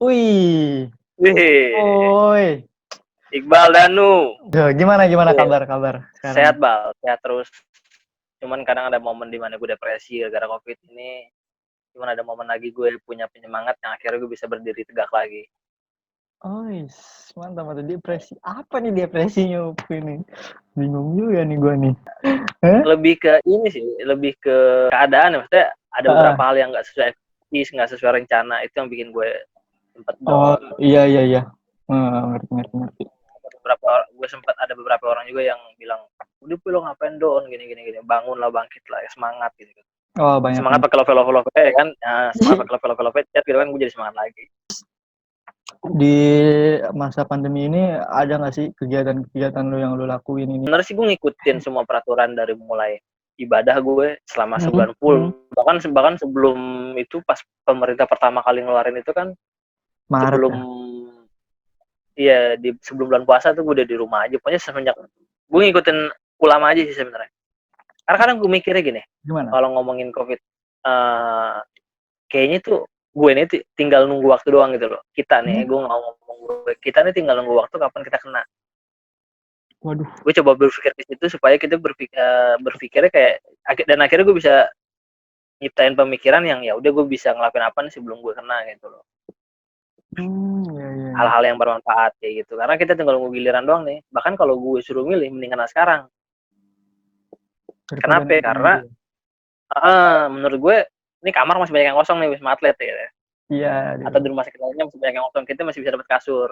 Wih, Wih, oi. Iqbal Danu. Gimana Wih, kabar sekarang? sehat Bal, sehat terus. Cuman kadang ada momen dimana gue depresi gara-gara COVID ini. Cuman ada momen lagi gue punya penyemangat yang akhirnya gue bisa berdiri tegak lagi. Ois, mantap mantap. Depresi apa nih depresinya ini? Bingung juga nih gue nih. Lebih ke ini sih, lebih ke keadaan. Maksudnya ada beberapa hal yang nggak sesuai nggak sesuai rencana. Itu yang bikin gue sempet Oh down. iya. Ngerti. Gue sempat ada beberapa orang juga yang bilang, udah lo ngapain down gini, bangun lah, bangkit lah, semangat gitu. Oh banyak Semangat pakai love kan, semangat pakai love chat gitu kan, gue jadi semangat lagi. Di masa pandemi ini ada nggak sih kegiatan lo yang lo lakuin ini? Bener sih, gue ngikutin semua peraturan dari mulai ibadah gue selama sebulan full. Bahkan sebelum itu, pas pemerintah pertama kali ngeluarin itu kan, Maret sebelum ya? sebelum bulan puasa tuh gue udah di rumah aja. Pokoknya semenjak gue ngikutin ulama aja sih sebenarnya. Karena kadang gue mikirnya gini, Gimana? kalau ngomongin COVID, kayaknya tuh gue ini tinggal nunggu waktu doang gitu loh. Kita nih, gue ngomong kita nih tinggal nunggu waktu kapan kita kena. Waduh. Gue coba berpikir di situ supaya kita berpikirnya kayak, dan akhirnya gue bisa nyiptain pemikiran yang ya udah gue bisa ngelakuin apa nih sebelum gue kena gitu loh. Iya. Hal-hal yang bermanfaat kayak gitu. Karena kita tinggal nunggu giliran doang nih. Bahkan kalau gue suruh milih, mending kena sekarang. Daripada Kenapa? Karena menurut gue ini kamar masih banyak yang kosong nih Wisma Atlet ya. Iya. Atau di rumah sakit lainnya masih banyak yang kosong, kita masih bisa dapat kasur.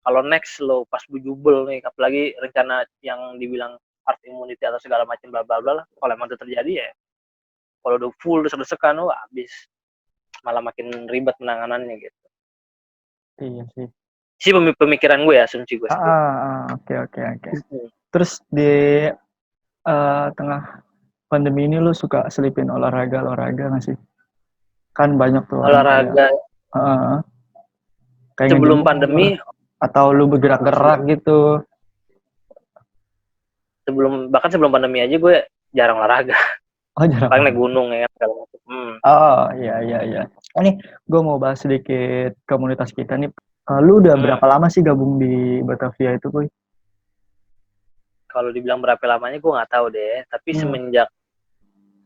Kalau next lo pas bujubel nih, apalagi rencana yang dibilang herd immunity atau segala macam bla bla bla lah, kalau emang itu terjadi ya, kalau udah full desek-desekan, habis, malah makin ribet penanganannya gitu. Iya sih. Sih pemikiran gue ya, asumsi gue sih. Oke. Terus di tengah pandemi ini lu suka selipin olahraga nggak sih? Kan banyak tuh orang kayak Olahraga kayak sebelum ngejemur pandemi, atau lu bergerak-gerak gitu. bahkan sebelum pandemi aja gue jarang olahraga. Oh jarang. Paling naik gunung ya kan. Oh iya. Ini gue mau bahas sedikit komunitas kita nih. Lu udah berapa lama sih gabung di Batavia itu, Boy? Kalau dibilang berapa lamanya gue nggak tahu deh. Tapi semenjak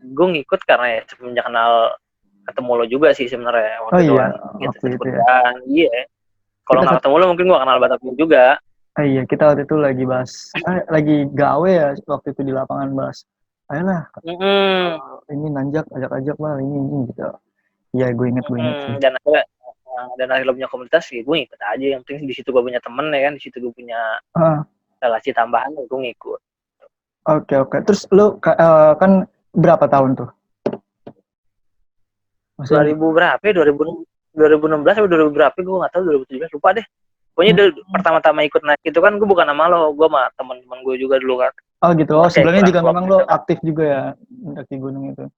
gue ngikut karena ya semenjak kenal ketemu lo juga sih sebenarnya waktu itu kan. Kita satu kerjaan. Iya. Kalau nggak ketemu lo mungkin gue kenal Batavia juga. Iya, kita waktu itu lagi bahas, lagi gawe ya waktu itu di lapangan bahas. Ayolah, ini nanjak, ajak-ajak lah, ini gitu. Iya, gue inget sih. Dan akhirnya punya komunitas sih, gue ngikut aja. Yang penting di situ gue punya temen ya kan, di situ gue punya relasi tambahan, gue ngikut. Oke. Terus lu kan berapa tahun tuh? Maksudnya 2000 berapa ya? 2016 atau 2000 berapa? Gue nggak tahu, 2017 lupa deh. Pokoknya pertama-tama ikut naik itu kan, gue bukan sama lo, gue sama teman-teman gue juga dulu kan. Oh gitu. Sebelumnya juga memang lo aktif juga ya mendaki gunung itu.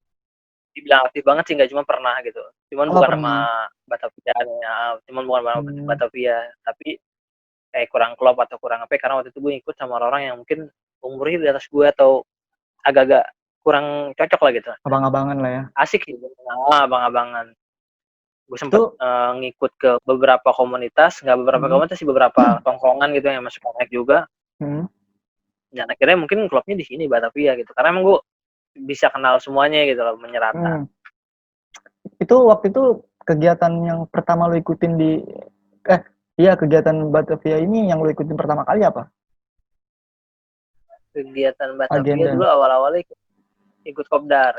Dibilang aktif banget sih nggak, cuma pernah gitu. Cuman bukan sama Batavia ya, Batavia, tapi kayak kurang klop atau kurang apa, karena waktu itu gue ikut sama orang yang mungkin umurnya di atas gue atau agak-agak kurang cocok lah gitu. Abang-abangan lah ya. Asik sih, abang-abangan. Gue sempet ngikut ke beberapa komunitas, nggak beberapa komunitas sih, beberapa tongkrongan gitu yang masuk connect juga. Dan akhirnya mungkin klubnya di sini Batavia gitu, karena emang gue bisa kenal semuanya gitu loh, menyerata. Itu waktu itu kegiatan yang pertama lo ikutin kegiatan Batavia ini yang lo ikutin pertama kali apa? Kegiatan Batavia dulu awal-awalnya ikut kopdar,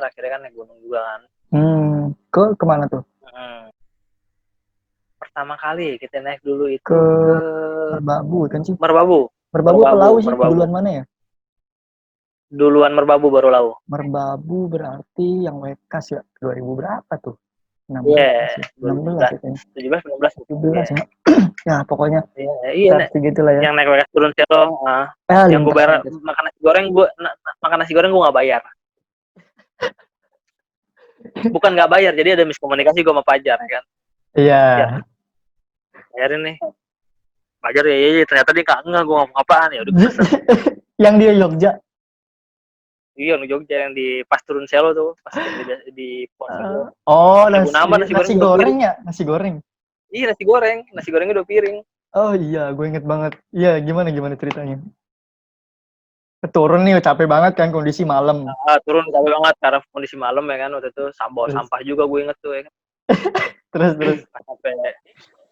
akhirnya kan naik gunung juga kan. Kemana tuh? Pertama kali kita naik dulu itu ke Merbabu kan sih? Merbabu ke Lau sih? Duluan mana ya? Duluan Merbabu baru Lau. Merbabu berarti yang Wekas ya, 2000 berapa tuh? 16 17 ya. Ya pokoknya iya segitulah ya. Yang naik Wekas turun Selo, yang gue bayar makan nasi goreng, gue nggak bayar. Bukan nggak bayar, jadi ada miskomunikasi gue sama Pajar kan. Iya. Bayarin nih. Pajar ya, ternyata dia nggak, gue ngomong apaan ya udah. Yang dia Jogja. Iya, di Jogja yang di pas turun Selo tuh, pas di pos itu. Oh, 1.000 nambah nasi nasi goreng 2 goreng piring. ya? Nasi goreng? Iya, nasi gorengnya 2 piring. Oh iya, gue inget banget. Iya, gimana ceritanya? Turun nih, capek banget kan kondisi malam. Turun capek banget karena kondisi malam ya kan, waktu itu bawa Terus, sampah juga gue inget tuh ya kan. terus. Pas sampai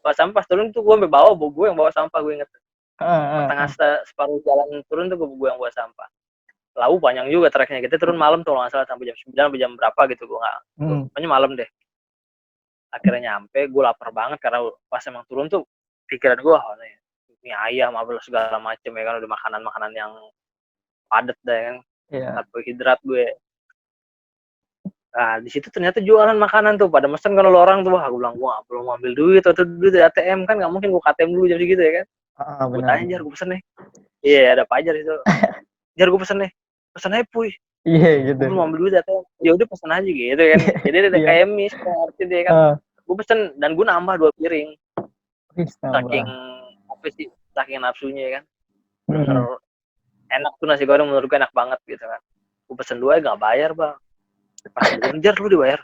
bawa sampah turun tuh gue sampai bawah, gue yang bawa sampah gue inget. Pertengah Ah. separuh jalan turun tuh gue yang bawa sampah. Lalu panjang juga treknya, kita turun malam tuh nggak salah sampai jam 9 sampai jam berapa gitu gue nggak. Pokoknya malam deh. Akhirnya nyampe, gue lapar banget karena pas emang turun tuh pikiran gue, oh nih, ini ayam apa segala macem ya kan, udah makanan yang padat deh kan, karbohidrat gue. Nah di situ ternyata jualan makanan tuh, pada mesen kalau orang tuh, wah gue bilang gue belum ambil duit atau duit dari ATM kan, nggak mungkin gue KTM dulu jam segitu ya kan. Gue Benar. tanya Jar, gue pesen nih. Iya ada Pak Jar itu. Jar gue pesen nih, pesen aja puy. Iya gitu. Gue belum ambil duit ATM. Ya udah pesen aja gitu kan. Jadi ada kayak miss, ngerti deh kan. Gue pesen dan gue nambah 2 piring. Saking apa sih, saking nafsunya kan. Bener enak tuh nasi goreng, menurut gue enak banget gitu kan. Gue pesen 2 nggak bayar bang. Pas gue bilang, Jar lu dibayar?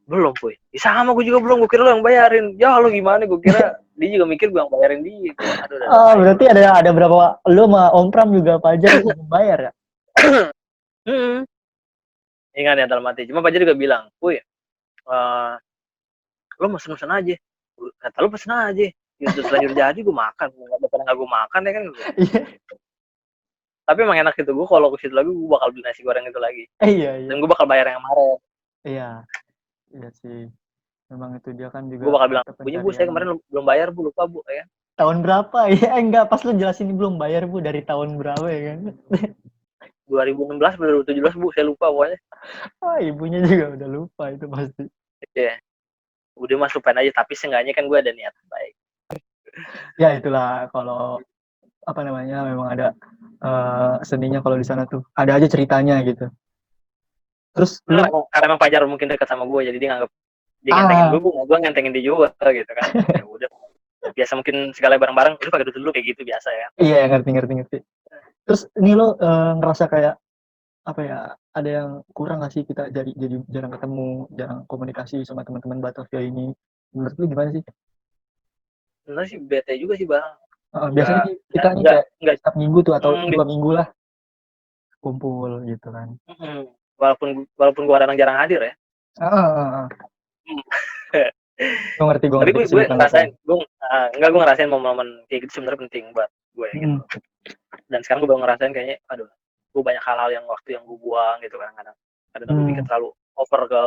Belum puy. Ya sama gue juga belum, gue kira lu yang bayarin. Ya lu gimana, gue kira dia juga mikir gue yang bayarin dia. Aduh, berarti ada berapa, lu sama Om Pram juga Pajar belum bayar ya? Ingat ya dalam hati. Cuma Pajar juga bilang, puy, lu mesen aja. Kata lu pesen aja. Terus lanjut jadi gue makan. Nggak gue makan ya kan. Tapi emang enak gitu, gue kalau ke situ lagi gue bakal beli nasi goreng itu lagi. Iya. Dan gue bakal bayar yang kemarin. Iya sih. Memang itu dia kan juga. Gue bakal bilang, punya bu saya kemarin belum bayar bu, lupa bu ya. Tahun berapa ya? Enggak, pas lu jelasin belum bayar bu, dari tahun berapa ya kan? 2016 2017 bu, saya lupa pokoknya. Ibunya juga udah lupa itu pasti. Iya. Udah mas lupain aja, tapi seenggaknya kan gue ada niat baik. Ya itulah, kalau apa namanya, memang ada seninya kalau di sana tuh. Ada aja ceritanya gitu. Terus karena emang Pajar mungkin dekat sama gue, jadi dia nganggep dia ngentengin gue ngentengin dia juga gitu kan. Ya udah. Biasa mungkin segala bareng-bareng, udah pakai dulu kayak gitu biasa ya. Iya, ngerti. Terus ini lo ngerasa kayak apa ya, ada yang kurang nggak sih kita jadi jarang ketemu, jarang komunikasi sama teman-teman Batavia ini? Menurut lu gimana sih? Sebenarnya sih bete juga sih bang. Biasanya kita nih kayak setiap minggu tuh atau 2 minggu lah kumpul gitu kan. Walaupun gue kadang jarang hadir ya. Gue ngerti. Tapi gue ngerasain, gue ngerasain momen-momen kayak gitu sebenarnya penting buat gue gitu. Dan sekarang gue baru ngerasain kayaknya, aduh, gue banyak hal-hal yang waktu yang gue buang gitu kan, kadang gue pikir terlalu over ke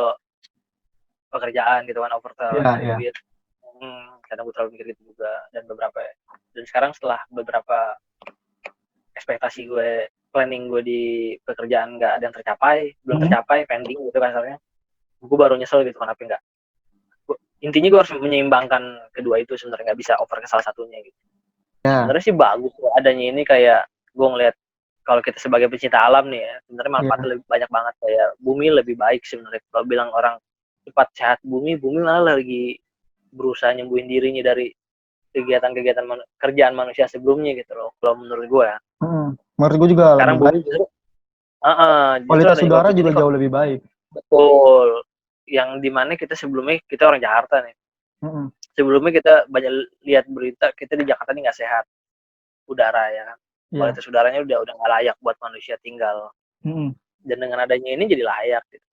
pekerjaan gitu kan, over ke duit. Kadang gue terlalu mikir gitu juga, dan sekarang setelah beberapa ekspektasi gue, planning gue di pekerjaan nggak ada yang belum tercapai, pending gitu kasarnya, gue baru nyesel gitu kenapa enggak. Intinya gue harus menyeimbangkan kedua itu sebenarnya, nggak bisa over ke salah satunya gitu. Sebenarnya sih bagus adanya ini, kayak gue ngeliat kalau kita sebagai pecinta alam nih ya, sebenarnya manfaatnya lebih banyak banget, kayak bumi lebih baik sebenarnya. Kalau bilang orang cepat sehat bumi malah lagi berusaha nyembuhin dirinya dari kegiatan-kegiatan kerjaan manusia sebelumnya gitu loh, kalau menurut gue ya. Menurut gue juga sekarang lebih baik. Kualitas udara juga jauh lebih baik. Betul. Yang dimana kita sebelumnya, kita orang Jakarta nih. Sebelumnya kita banyak lihat berita, kita di Jakarta ini nggak sehat udara ya kan. Kualitas udaranya udah nggak layak buat manusia tinggal. Dan dengan adanya ini jadi layak gitu.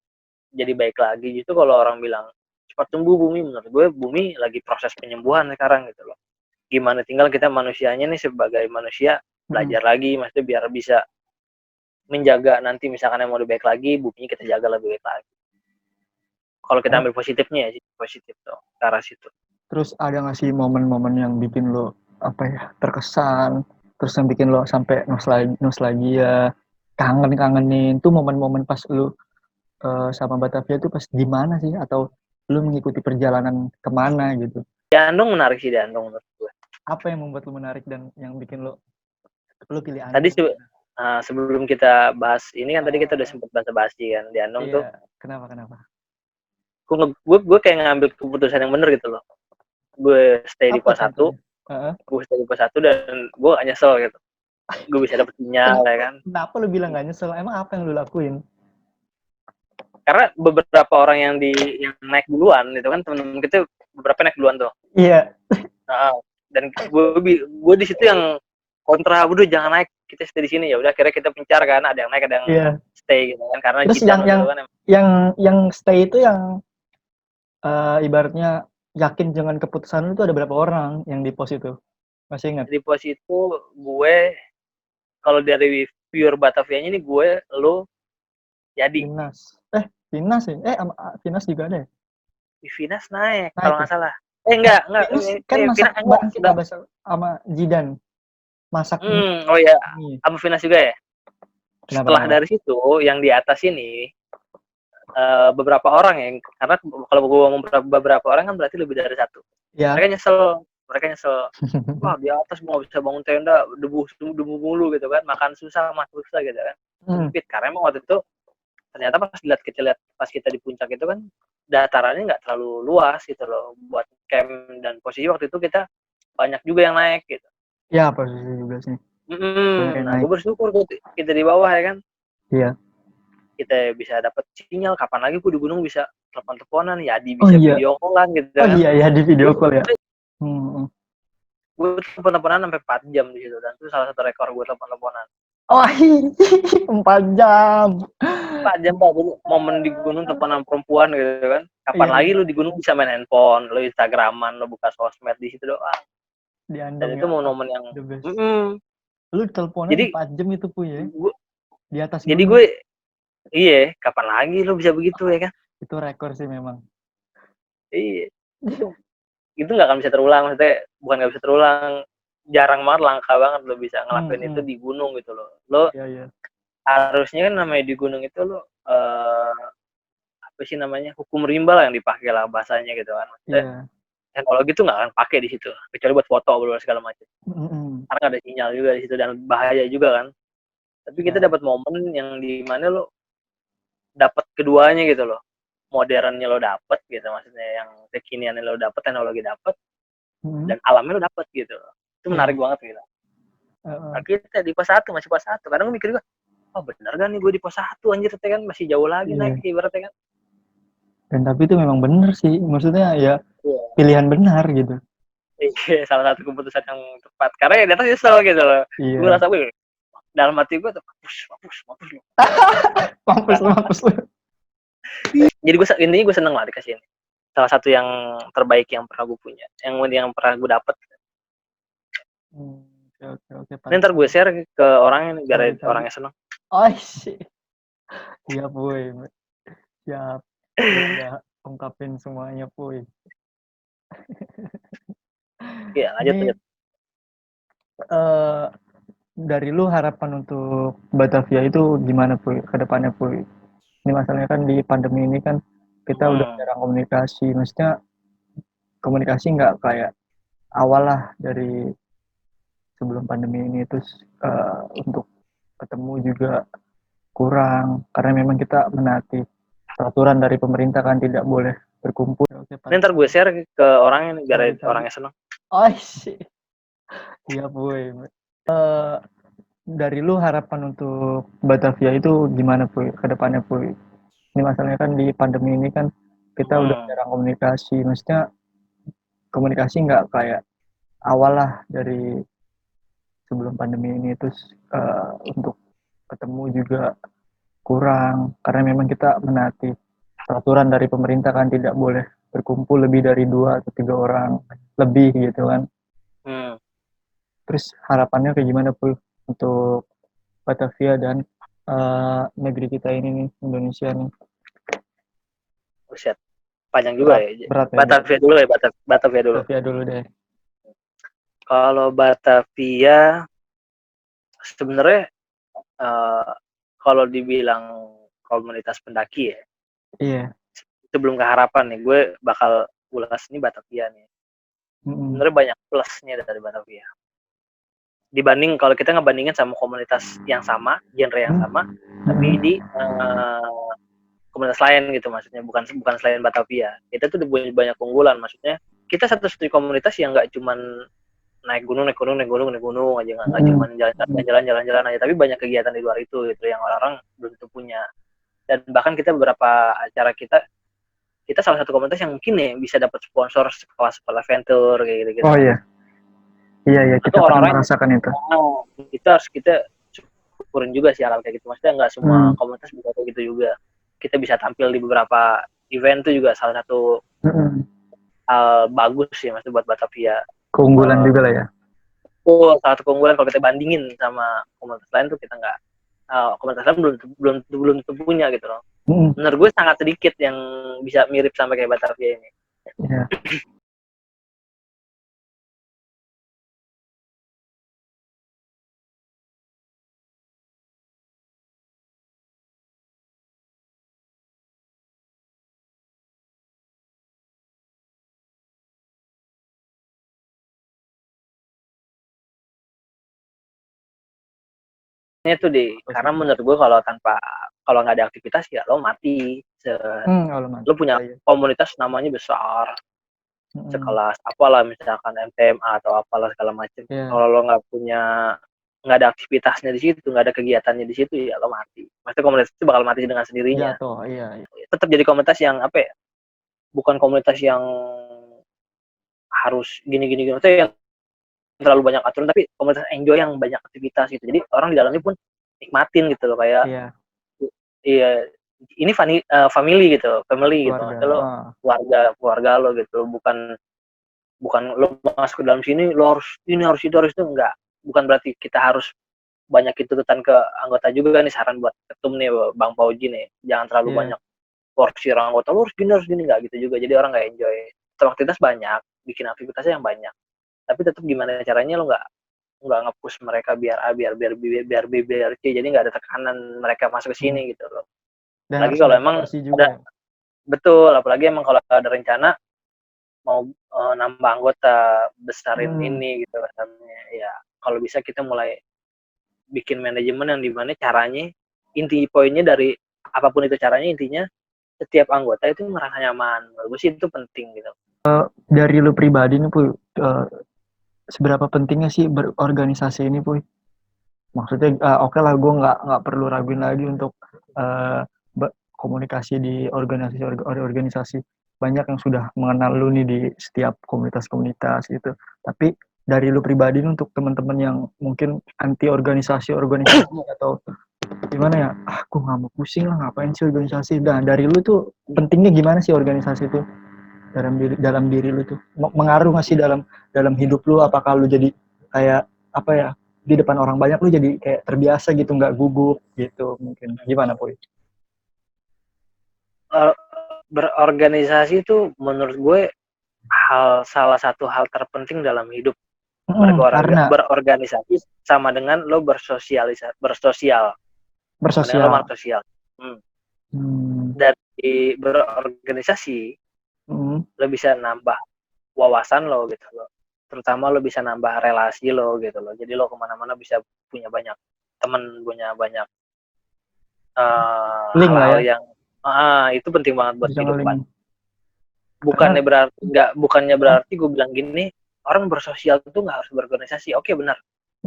Jadi baik lagi gitu. Kalau orang bilang cepat tumbuh bumi, menurut gue bumi lagi proses penyembuhan sekarang gitu loh. Gimana tinggal kita manusianya nih sebagai manusia belajar lagi, maksudnya biar bisa menjaga nanti misalkan yang mau lebih baik lagi, buminya kita jaga lebih baik lagi. Kalau kita ambil positifnya ya, positif tuh ke arah situ. Terus ada nggak sih momen-momen yang bikin lo apa ya, terkesan, terus yang bikin lo sampai nostalgia, kangenin tuh momen-momen pas lo sama Batavia tuh pas gimana sih, atau lo mengikuti perjalanan kemana gitu? Andong menarik sih, Andong menurut gue. Apa yang membuat lo menarik dan yang bikin lo pilih Andong? Tadi sebelum kita bahas ini kan, tadi kita udah sempat basa-basi kan di Andong tuh. Kenapa? Gue kayak ngambil keputusan yang bener gitu loh. Gue stay di pos 1. Gue stay di pos 1 dan gue gak nyesel gitu. gue bisa dapet sinyal ya kan. Kenapa lu bilang gak nyesel? Emang apa yang lu lakuin? Karena beberapa orang yang naik duluan itu kan temen-temen kita beberapa naik duluan tuh. Iya. Nah, dan gue di situ yang kontra, udah jangan naik, kita stay di sini. Ya udah akhirnya kita pencar kan, ada yang naik ada yang Iya. stay gitu kan, karena Terus jidan waktu itu kan yang stay itu yang ibaratnya yakin dengan keputusan lu itu ada berapa orang yang di pos itu? Masih ingat? di pos itu gue, kalau dari pure Batavianya ini gue, lo, Yadi. Vinas. Vinas ya? Vinas juga ada ya? Di Vinas naik Naik kalau ya? nggak salah. Enggak, Vinas kan masak Vinas enggak, bareng kita enggak. sama Jidan. Masak Oh ya, mie. Abu Vinas juga ya. Setelah Kenapa? dari situ yang di atas ini beberapa orang yang, karena kalau gue ngomong beberapa orang kan berarti lebih dari satu. Ya. Mereka nyesel. Wah, di atas gue nggak bisa bangun tenda, debu mulu gitu kan, makan susah, masuk susah gitu kan. Sempit, karena emang waktu itu ternyata pas kita di puncak itu kan datarannya nggak terlalu luas gitu loh buat camp, dan posisi waktu itu kita banyak juga yang naik gitu. Ya, posisi juga sih. Nah, gue bersyukur kita di bawah ya kan. Iya. Kita bisa dapat sinyal, kapan lagi gue di gunung bisa telepon-teleponan, ya bisa video callan gitu kan. Iya, di video call ya. Gue telepon-teleponan sampai 4 jam di situ, dan itu salah satu rekor gue telepon-teleponan. 4 jam. 4 jam Pak, momen di gunung teleponan perempuan gitu kan. Kapan lagi lu di gunung bisa main handphone, lu Instagraman, lu buka sosmed di situ doang. Dan itu momen yang lu teleponan 4 jam itu ya. Di atas gunung. Jadi gue kapan lagi lu bisa begitu ya kan? Itu rekor sih memang. Iya. Itu nggak akan bisa terulang, maksudnya bukan nggak bisa terulang, jarang banget, langka banget lo bisa ngelakuin itu di gunung gitu loh. Lo harusnya kan namanya di gunung itu lo apa sih namanya, hukum rimba lah yang dipakai lah bahasanya gitu kan. Maksudnya teknologi tuh nggak akan pakai di situ kecuali buat foto segala macam. Karena nggak ada sinyal juga di situ dan bahaya juga kan. Tapi kita dapat momen yang di mana lo dapat keduanya gitu loh. Modernnya lo dapet gitu, maksudnya yang kekiniannya lo dapet, teknologi dapet, dan alamnya lo dapet gitu. Itu menarik banget gitu. Nah, kita di pos 1, masih pos 1. Kadang gue mikir juga, bener kan nih gue di pos 1 anjir, kan masih jauh lagi naik ibaratnya kan. Dan tapi itu memang bener sih, maksudnya ya pilihan benar gitu. Iya, salah satu keputusan yang tepat. Karena ya di atas nyesel gitu loh. Gue rasa dalam hati gue tuh mampus lu. Jadi intinya gue seneng lah dikasih ini. Salah satu yang terbaik yang pernah gue punya, yang pernah gue dapet. Oke. Ini ntar gue share ke orangnya biar orangnya seneng. Iya Puy. Siap. Udah ungkapin semuanya Puy. Iya, lanjut. Dari lu harapan untuk Batavia itu gimana Puy ke depannya Puy? Ini masalahnya kan di pandemi ini kan kita udah jarang komunikasi, maksudnya komunikasi nggak kayak awal lah dari sebelum pandemi ini, terus untuk ketemu juga kurang karena memang kita menaati peraturan dari pemerintah kan tidak boleh berkumpul. Ini ntar gue share ke orangnya biar orangnya seneng. Iya Puy. Dari lu harapan untuk Batavia itu gimana Puy ke depannya Puy? Ini masalahnya kan di pandemi ini kan kita udah jarang komunikasi, maksudnya komunikasi nggak kayak awal lah dari sebelum pandemi ini, terus untuk ketemu juga kurang karena memang kita menaati peraturan dari pemerintah kan tidak boleh berkumpul lebih dari 2 atau 3 orang lebih gitu kan. Terus harapannya kayak gimana Puy untuk Batavia dan negeri kita ini nih, Indonesia nih? Buset, panjang juga ya. Berat ya. Batavia dulu ya, Batavia dulu. Batavia dulu deh. Kalau Batavia sebenarnya kalau dibilang komunitas pendaki ya. Iya. Sebelum ke harapan nih, gue bakal ulas ini Batavia nih. Sebenarnya banyak plusnya dari Batavia. Dibanding kalau kita ngebandingin sama komunitas yang sama, genre yang sama, tapi di komunitas lain gitu, maksudnya bukan selain Batavia. Kita tuh banyak keunggulan, maksudnya kita satu-satunya komunitas yang nggak cuman naik gunung aja, nggak Mm-mm. cuma jalan-jalan aja, tapi banyak kegiatan di luar itu gitu yang orang-orang belum tentu punya. Dan bahkan kita beberapa acara kita salah satu komunitas yang mungkin ya bisa dapat sponsor sekolah venture kayak gitu-gitu. Oh iya, iya Itu kita pernah orang-orang merasakan itu. itu harus kita syukurin juga sih hal kayak gitu. Maksudnya nggak semua Hmm. komunitas bisa kayak gitu juga. Kita bisa tampil di beberapa event itu juga salah satu Mm-mm. hal bagus sih maksudnya buat Batavia. Keunggulan juga lah ya. Salah satu keunggulan kalau kita bandingin sama komunitas lain tuh kita nggak komunitas lain belum tentu punya gitu loh. Mm-mm. Menurut gue sangat sedikit yang bisa mirip sampai kayak Batavia ini. Iya. Ini tuh karena menurut gue kalau nggak ada aktivitas ya lo mati. Kalau Lo mantap. punya Iya. komunitas namanya besar, Mm-mm. sekelas apalah misalkan MTMA atau apalah segala macam. Iya. Kalau lo nggak ada aktivitasnya di situ, nggak ada kegiatannya di situ, ya lo mati. Maksudnya komunitas itu bakal mati dengan sendirinya. Jatuh, iya. Tetap jadi komunitas yang apa ya? Bukan komunitas yang harus gini. Maksudnya yang terlalu banyak aturan, tapi komunitas enjoy yang banyak aktivitas gitu. Jadi orang di dalamnya pun nikmatin gitu loh, kayak Iya, iya ini family gitu, keluarga. Maksudnya lo keluarga lo gitu, bukan lo masuk ke dalam sini lo harus ini harus itu enggak. Bukan berarti kita harus banyak tuntutan ke anggota juga nih, saran buat ketum nih Bang Pauji nih, jangan terlalu Iya. banyak porsi orang anggota lo harus gini enggak gitu juga, jadi orang nggak enjoy. Aktivitas banyak, bikin aktivitasnya yang banyak, tapi tetap gimana caranya lo nggak nge-push mereka biar A biar B biar C, jadi nggak ada tekanan mereka masuk ke Hmm. sini gitu loh. Dan Lagi harus kalau ada emang porsi juga ada ya. betul, apalagi emang kalau ada rencana mau nambah anggota besarin Hmm. ini gitu rasanya ya, kalau bisa kita mulai bikin manajemen yang dimana caranya inti poinnya dari apapun itu caranya, intinya setiap anggota itu merasa nyaman. Menurut gue sih itu penting gitu. Dari lu pribadi nih, Puy, seberapa pentingnya sih berorganisasi ini, Puy? Maksudnya, oke lah, gue nggak perlu raguin lagi untuk uh, komunikasi di organisasi. Banyak yang sudah mengenal lu nih di setiap komunitas-komunitas gitu. Tapi dari lu pribadi nih, untuk teman-teman yang mungkin anti organisasi atau gimana ya, gue nggak mau pusing lah, ngapain sih organisasi. Nah, dari lu tuh pentingnya gimana sih organisasi itu dalam diri lu tuh, mengaruh nggak sih dalam hidup lu? Apakah lu jadi kayak apa ya, di depan orang banyak lu jadi kayak terbiasa gitu, nggak gugup gitu, mungkin gimana, Boy? Berorganisasi itu menurut gue salah satu hal terpenting dalam hidup. Karena Berorganisasi sama dengan lo bersosial sama dengan lo bersosial. makhluk sosial. Hmm. Dari berorganisasi lo bisa nambah wawasan lo gitu lo, terutama lo bisa nambah relasi lo gitu lo, jadi lo kemana-mana bisa punya banyak temen, punya banyak Link lah hal-hal ya, yang itu penting banget buat bisa kehidupan. nge-link. Karena Bukannya berarti gue bilang gini, orang bersosial itu nggak harus berorganisasi. Oke, benar.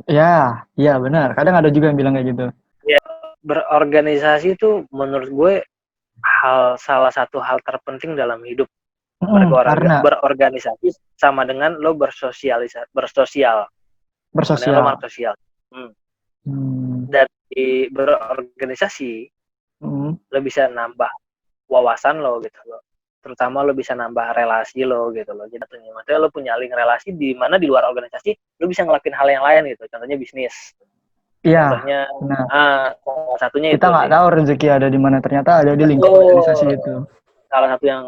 ya benar, kadang ada juga yang bilang kayak gitu. Ya, berorganisasi itu menurut gue salah satu hal terpenting dalam hidup. Karena Berorganisasi sama dengan lo bersosial sama dengan lo makhluk sosial. Dari berorganisasi lo bisa nambah wawasan lo gitu lo, terutama lo bisa nambah relasi lo gitu lo. Jadi maksudnya lo punya link relasi di mana di luar organisasi lo bisa ngelakuin hal yang lain gitu, contohnya bisnis. Iya, Contohnya salah satunya kita itu nggak sih. tahu rezeki ada di mana, ternyata ada di lingkup organisasi itu. Salah satu yang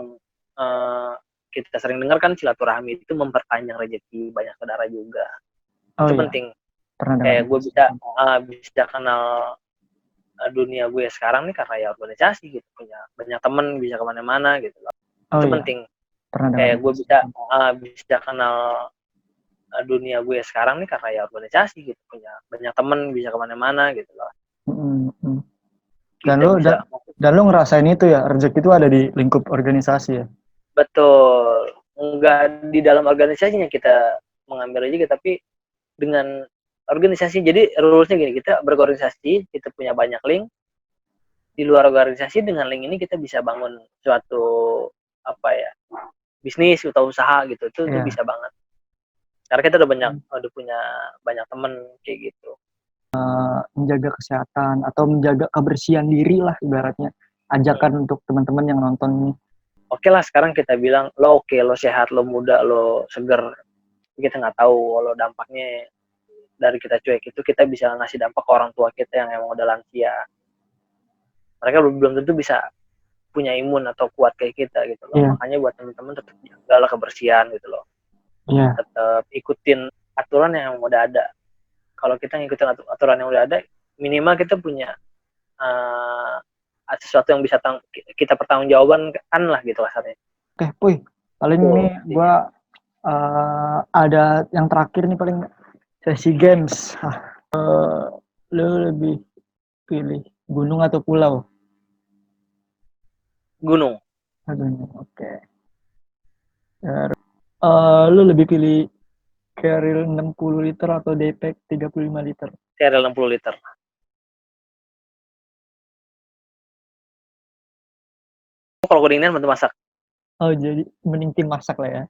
kita sering dengar kan, silaturahmi itu memperpanjang rezeki banyak saudara juga. Itu Iya, penting. pernah Kayak dengar. gue bisa kenal dunia gue sekarang nih karena ya organisasi gitu, punya banyak temen, bisa kemana-mana gitu loh. Itu Iya, penting. pernah dengar. Kayak gue bisa kenal dunia gue sekarang nih karena ya organisasi gitu, punya banyak temen, bisa kemana-mana gitu loh. Dan lo ngerasain itu ya, rezeki itu ada di lingkup organisasi ya? Betul. Enggak di dalam organisasinya kita mengambil rezeki, tapi dengan organisasi. Jadi rulesnya gini, kita berorganisasi, kita punya banyak link. Di luar organisasi, dengan link ini kita bisa bangun suatu apa ya, bisnis atau usaha gitu. Itu bisa banget. Karena kita udah punya banyak temen kayak gitu. Menjaga kesehatan atau menjaga kebersihan diri lah ibaratnya. Ajakan untuk teman-teman yang nonton ini. Oke lah, sekarang kita bilang lo lo sehat, lo muda, lo seger. Kita nggak tahu kalau dampaknya dari kita cuek itu, kita bisa ngasih dampak ke orang tua kita yang emang udah lansia. Mereka belum tentu bisa punya imun atau kuat kayak kita gitu loh. Makanya buat teman-teman tetap jagalah kebersihan gitu loh. Tetap ikutin aturan yang udah ada. Kalau kita ngikutin aturan yang udah ada, minimal kita punya sesuatu yang bisa kita pertanggungjawaban kan lah gitu kasarnya. Oke, Puy. Paling ini gue ada yang terakhir nih, paling sesi games. Lu lebih pilih gunung atau pulau? Gunung. Oke. Lu lebih pilih Carrier 60 liter atau Daypack 35 liter? Carrier 60 liter. Kalau kedinginan bantu masak. Oh, jadi mending tim masak lah ya?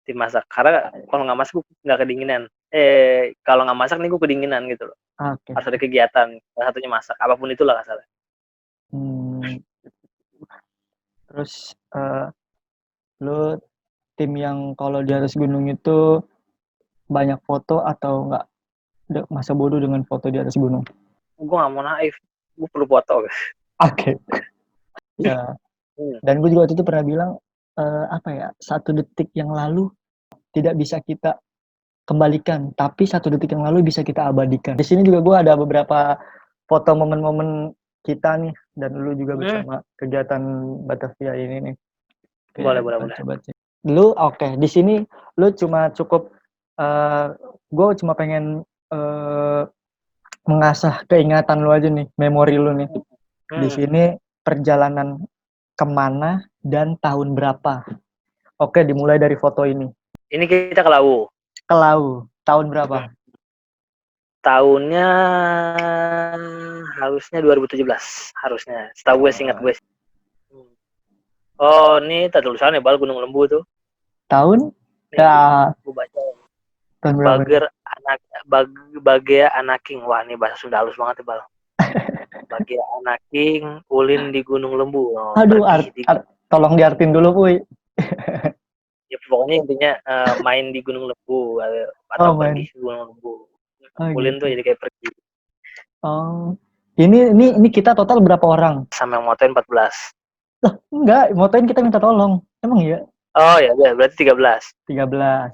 Tim masak. Karena kalau nggak masak gue nggak kedinginan. Kalau nggak masak nih gue kedinginan gitu loh. Okay. Harus ada kegiatan. Salah satunya masak. Apapun itulah kasarnya. Terus lu tim yang kalau di atas gunung itu banyak foto atau nggak masa bodoh dengan foto di atas gunung? Gue nggak mau naif. Gue perlu foto. Oke. Ya. Dan gue juga waktu itu pernah bilang, 1 detik yang lalu tidak bisa kita kembalikan, tapi 1 detik yang lalu bisa kita abadikan. Di sini juga gue ada beberapa foto momen-momen kita nih, dan lu juga bersama kegiatan Batavia ini nih. Boleh. Coba cek. Lu di sini lu cuma cukup, gue cuma pengen mengasah keingatan lu aja nih, memori lu nih. Di sini perjalanan kemana dan tahun berapa? Oke, dimulai dari foto ini. Ini kita ke Lawu. Ke Lawu. Tahun berapa? Tahunnya harusnya 2017. Harusnya. Setahu gue, ingat gue. Oh, ini tulisannya Bal Gunung Lembu tuh. Tahun? Ya. Gue baca. Tahun berapa? Bagia Anaking. Wah, ini bahasa Sunda halus banget ya, Bal. Bagia Anaking, ulin di Gunung Lembu. Oh, aduh, tolong diartin dulu, Puy. Ya pokoknya intinya main di Gunung Lembu atau pergi ke Gunung Lembu. Ulin tuh jadi kayak pergi. Oh. Ini kita total berapa orang? Sama yang motoin 14. Enggak, motoin kita minta tolong. Emang iya? Oh ya, berarti 13.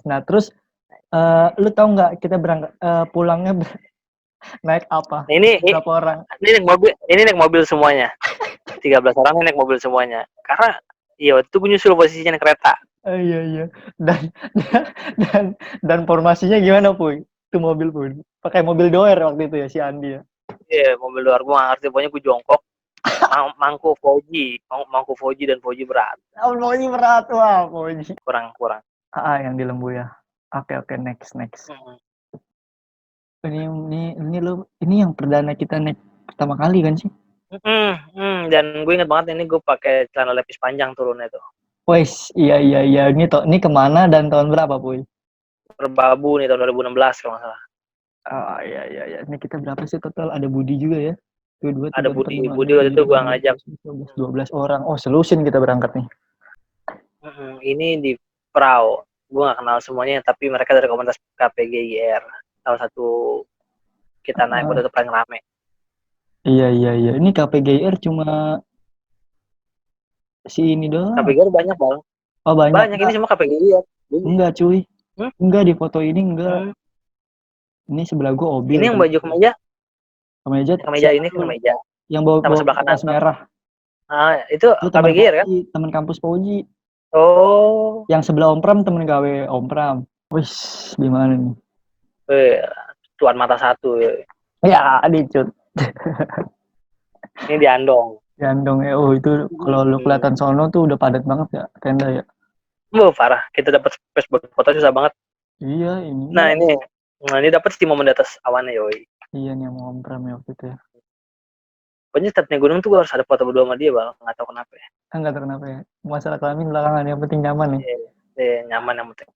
Nah, terus lu tahu nggak kita berangkat pulangnya naik apa? Ini berapa orang? Ini naik mobil semuanya. 13 orang ini naik mobil semuanya. Karena waktu itu gue nyusul posisinya naik kereta. Iya. Dan formasinya gimana, Puy? Itu mobil pun pakai mobil doer waktu itu ya, si Andi ya. Iya, mobil doer. Gue nggak ngerti, pokoknya gue jongkok. Mangku Fauji dan Fauji berat. Fauji berat, wah Fauji. Kurang. Yang di Lembu ya. Oke, next. Ini yang perdana kita naik pertama kali kan sih? Dan gue inget banget ini gue pakai celana lepis panjang turunnya tuh. Wes, iya. Ini kemana dan tahun berapa, Puy? Merbabu nih tahun 2016 kalau nggak salah. Oh iya. Ini kita berapa sih total? Ada Budi juga ya? Ada Budi waktu itu gue ngajak 12 orang. Oh, selusin kita berangkat nih. Ini di Prau. Gue gak kenal semuanya, tapi mereka dari komunitas KPGIR. Salah satu kita naik udah paling rame. Iya. Ini KPGIR cuma si ini doang. KPGIR banyak, Bang. Oh, banyak. Ini semua KPGIR. Enggak, cuy. Enggak, di foto ini enggak. Ini sebelah gue Obil. Ini yang baju kemeja. Kemeja ini kemeja. Yang bawa sebelah kanan merah. Itu KPGIR kan? Teman kampus Fauji. Oh. Yang sebelah Om Pram temen gawe Om Pram. Wih, gimana nih? Tuan mata satu. Ya, dicut. Ini di Andong. Ya. Oh, itu kalau lu kelihatan sono tuh udah padat banget ya tenda ya. Parah. Kita dapat space buat foto susah banget. Iya ini. Nah ini dapat sih momen di atas awannya yoi. Iya nih mau ngompram ya waktu itu ya. Pokoknya setiap naik gunung tuh gue harus ada foto berdua sama dia bang, nggak tahu kenapa ya. Nggak tahu kenapa ya. Masalah kelamin belakangan yang penting nyaman nih. Nyaman yang penting.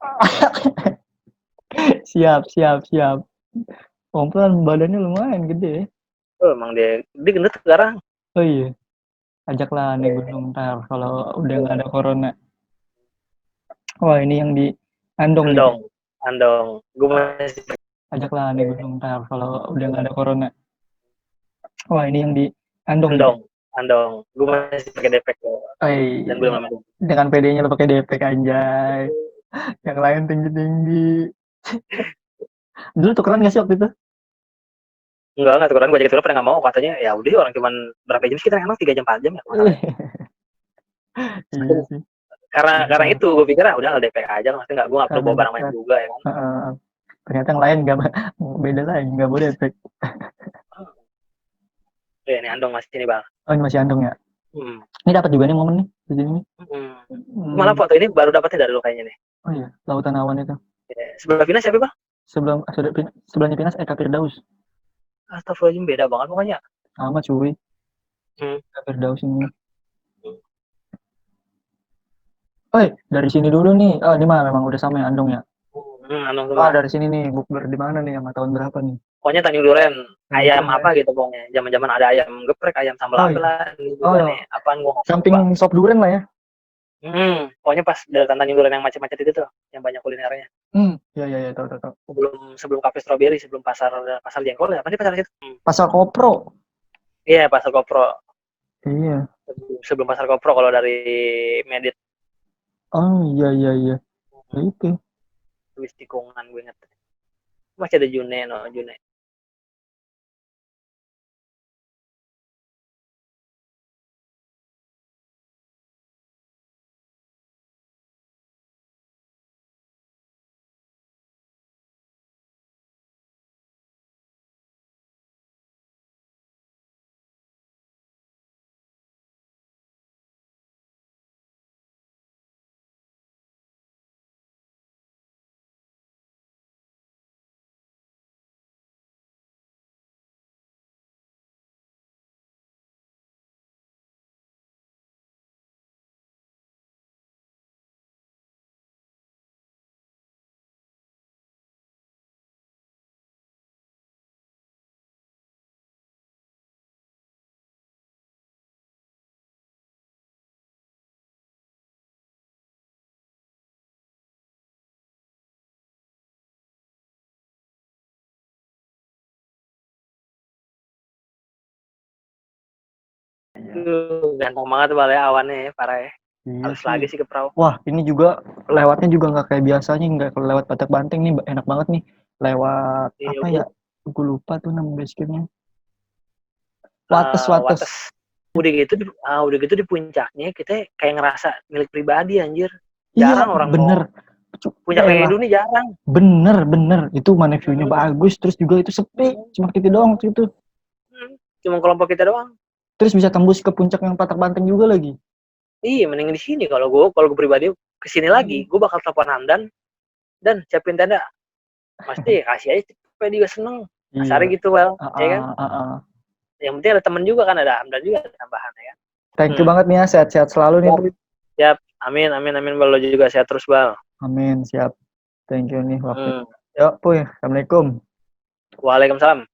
Siap. Ngompram badannya lumayan gede ya. Oh emang dia gendut sekarang. Oh iya. Ajaklah naik gunung ntar kalau udah nggak ada corona. Wah ini yang di Andong nih. Andong. Gue masih Ajaklah naik gunung ntar kalau udah nggak ada corona. Wah ini yang di Andong nih. Andong. Gue masih pakai depek dan belum lama. Dengan PD-nya lo pakai depek anjay. Yang lain tinggi. Dulu tukeran nggak sih waktu itu? Enggak tukeran, gue ajakin pada nggak mau, katanya ya udah orang cuman berapa jam sih kita enak 3 jam 4 jam ya. Iya sih. Karena itu gue pikir udah LDP aja, maksudnya gue nggak perlu bawa barang banyak juga ya kan. Ternyata yang lain nggak beda lagi, nggak boleh depek. Ini Andong masih ini bang. Oh ini masih Andong ya. Ini dapat juga nih momen nih di sini. Malah foto ini baru dapatnya dari lo kayaknya nih. Oh iya, lautan awan itu. Sebelah Pinas siapa bang? Sebelahnya Pinas Eka Firdaus. Astagfirullahaladzim, beda banget pokoknya. Sama cuy. Eka Firdaus ini. Dari sini dulu nih. Oh ini mah memang udah sama ya Andong ya. Andong dari sini nih bukber di mana nih sama tahun berapa nih? Pokoknya Tanjung Duren, ayam apa gitu pokoknya. Zaman-zaman ada ayam geprek, ayam sambal apa lah. Nih, apaan gua samping sop duren lah ya. Pokoknya pas dari Tanjung Duren yang macet-macet itu tuh, yang banyak kulinernya. Iya, tahu. Sebelum kafe stroberi, sebelum pasar jengkol, apa sih pasar itu? Pasar Kopro. Iya, pasar Kopro. Iya. Sebelum pasar Kopro kalau dari Medit. Oh iya. Itu. Wis tikungan gue inget. Masih ada June. Ganteng banget balai awannya ya, parah ya. Harus lagi sih ke perahu. Wah, ini juga lewatnya juga nggak kayak biasanya, nggak lewat Batak Banteng nih, enak banget nih. Lewat apa ya? Gue lupa tuh nama basecampnya. Wates. Udah gitu di puncaknya kita kayak ngerasa milik pribadi anjir. Jarang orang bener. Puncak Rindu nih jarang. Bener. Itu mana view-nya bagus, terus juga itu sepi, cuma kita doang waktu itu. Cuma kelompok kita doang. Terus bisa tembus ke puncak yang Batak Banteng juga lagi. Iya, mending di sini kalau gue pribadi kesini lagi, gue bakal telepon Hamdan dan siapin tenda. Pasti kasih aja supaya dia seneng. Kasarnya gitu ya kan. Yang penting ada temen juga kan, ada Hamdan juga, ada tambahan ya kan. Thank you banget nih ya, sehat-sehat selalu nih. Siap, amin. Bal, lo juga sehat terus Bal. Amin, siap. Thank you nih waktu. Yuk, Puy. Assalamualaikum. Waalaikumsalam.